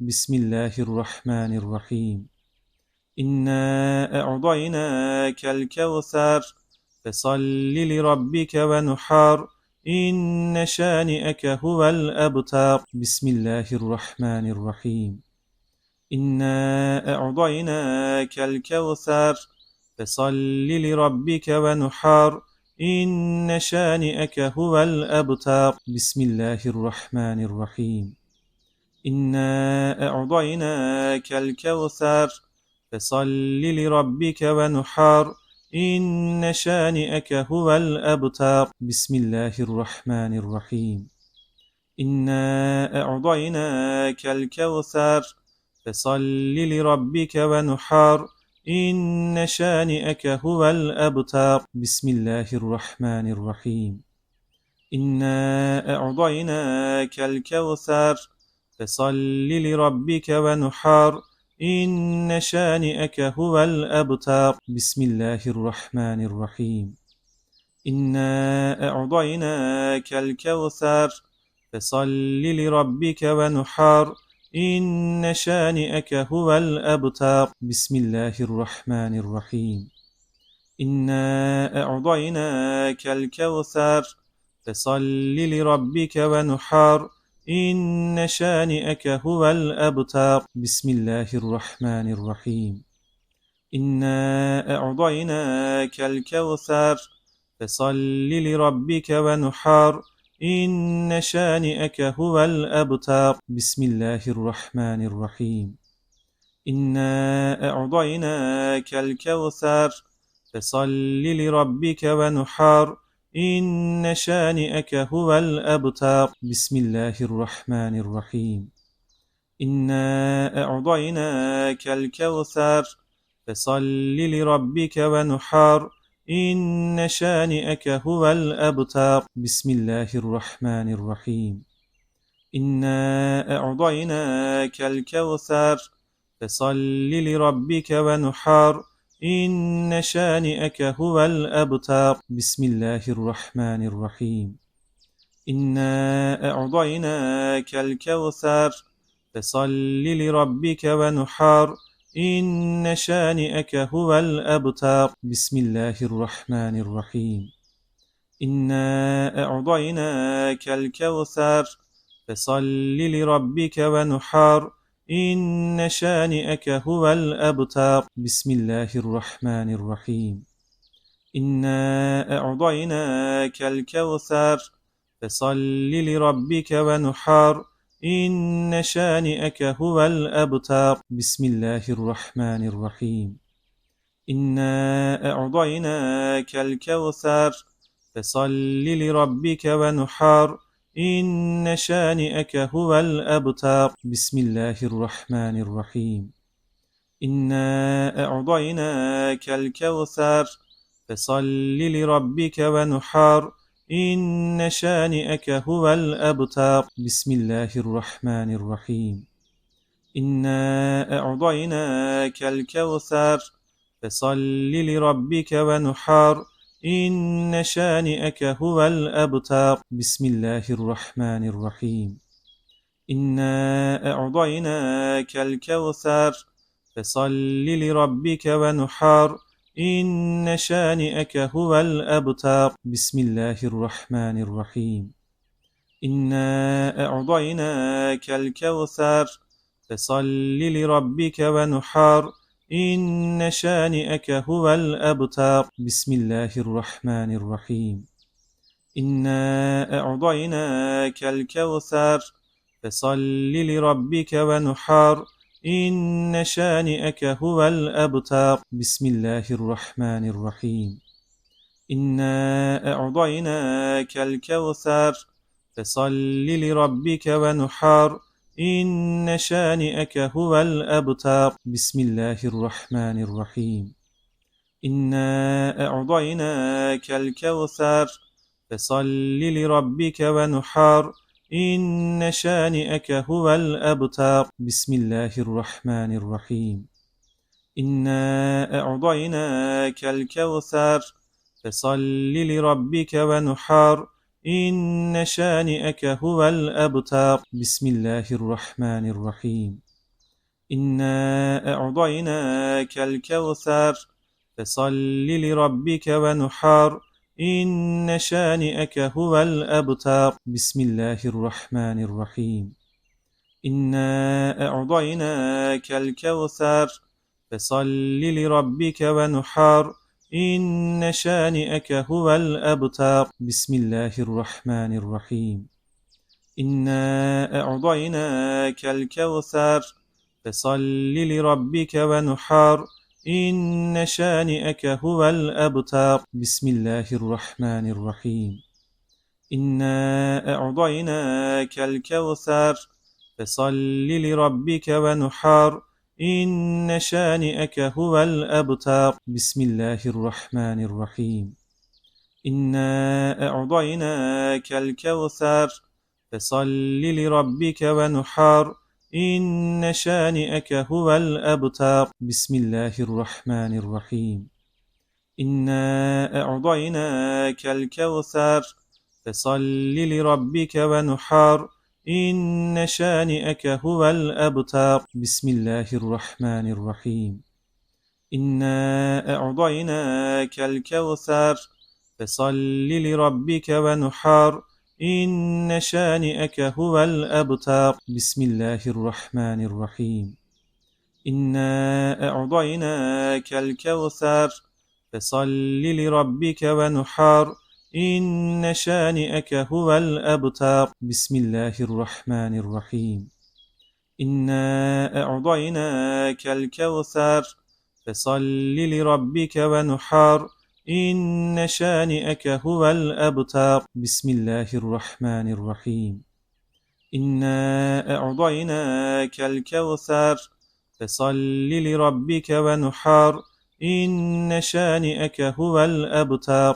بسم الله الرحمن الرحيم. إنا أعطيناك الكوثر فصل لربك ونحر إن شانئك هو الأبتر. بسم الله الرحمن الرحيم. إنا أعطيناك الكوثر فصل لربك ونحر إن شانئك هو الأبتر. بسم الله الرحمن الرحيم. إنا أعطيناك الكوثر فصل لربك ونحر إن شانئك هو الأبتر. بسم الله الرحمن الرحيم. إنا أعطيناك الكوثر فصل لربك ونحر إن شانئك هو الأبتر. بسم الله الرحمن الرحيم. إنا أعطيناك الكوثر فصل لربك ونحر إن شانئك هو الأبتر. بسم الله الرحمن الرحيم. إنا أعطيناك الكوثر فصل لربك ونحر إن شانئك هو الأبتر. بسم الله الرحمن الرحيم. إنا أعطيناك الكوثر فصل لربك ونحر إن شانئك هو الأبتر. بسم الله الرحمن الرحيم. إنا أعطيناك الكوثر فصل لربك ونحر إن شانئك هو الأبتر. بسم الله الرحمن الرحيم. إنا أعطيناك الكوثر فصل لربك ونحر إن شانئك هو الأبتر. بسم الله الرحمن الرحيم. إنا أعطيناك الكوثر فصل لربك ونحر إن شانئك هو الأبتر. بسم الله الرحمن الرحيم. إنا أعطيناك الكوثر فصل لربك ونحر إن شانئك هو الأبتر. بسم الله الرحمن الرحيم. إنا أعطيناك الكوثر فصل لربك ونحر إن شانئك هو الأبتر. بسم الله الرحمن الرحيم. إنا أعطيناك الكوثر فصل لربك ونحر إن شانئك هو الأبتر. بسم الله الرحمن الرحيم. إنا أعطيناك الكوثر فصل لربك ونحر إن شانئك هو الأبتر. بسم الله الرحمن الرحيم. إنا أعطيناك الكوثر فصل لربك ونحر إن شانئك هو الأبتر. بسم الله الرحمن الرحيم. إنا أعطيناك الكوثر فصل لربك ونحر إن شانئك هو الأبتر. بسم الله الرحمن الرحيم. إنا أعطيناك الكوثر فصل لربك ونحر إن شانئك هو الأبتر. بسم الله الرحمن الرحيم. إنا أعطيناك الكوثر فصل لربك ونحر إن شانئك هو الأبتر. بسم الله الرحمن الرحيم. إنا أعطيناك الكوثر فصل لربك ونحر إن شانئك هو الأبتر. بسم الله الرحمن الرحيم. إنا أعطيناك الكوثر فصل لربك ونحر إن شانئك هو الأبتر. بسم الله الرحمن الرحيم. إنا أعطيناك الكوثر فصل لربك ونحر إن شانئك هو الأبتر. بسم الله الرحمن الرحيم. إنا أعطيناك الكوثر فصل لربك ونحر إن شانئك هو الأبتر. بسم الله الرحمن الرحيم. إنا أعطيناك الكوثر فصل لربك ونحر إن شانئك هو الأبتر. بسم الله الرحمن الرحيم. إنا أعطيناك الكوثر فصل لربك ونحر إن شانئك هو الأبتر بسم الله الرحمن الرحيم إنا أعطيناك الكوثر فصل لربك ونحر إن شانئك هو الأبتر بسم الله الرحمن الرحيم إنا أعطيناك الكوثر فصل لربك ونحر إن شانئك هو الأبتر بسم الله الرحمن الرحيم إنا أعطيناك الكوثر فصل لربك ونحر إن شانئك هو الأبتر بسم الله الرحمن الرحيم إنا أعطيناك الكوثر فصل لربك ونحر إن شانئك هو الأبتر بسم الله الرحمن الرحيم إنا أعطيناك الكوثر فصل لربك ونحر إن شانئك هو الأبتر بسم الله الرحمن الرحيم إنا أعطيناك الكوثر فصل لربك ونحر إن شانئك هو الأبتر بسم الله الرحمن الرحيم إنا أعطيناك الكوثر فصل لربك ونحر إن شانئك هو الأبتر بسم الله الرحمن الرحيم إنا أعطيناك الكوثر فصل لربك ونحر إن شانئك هو الأبتر بسم الله الرحمن الرحيم إنا أعطيناك الكوثر فصل لربك ونحر إن شانئك هو الأبتر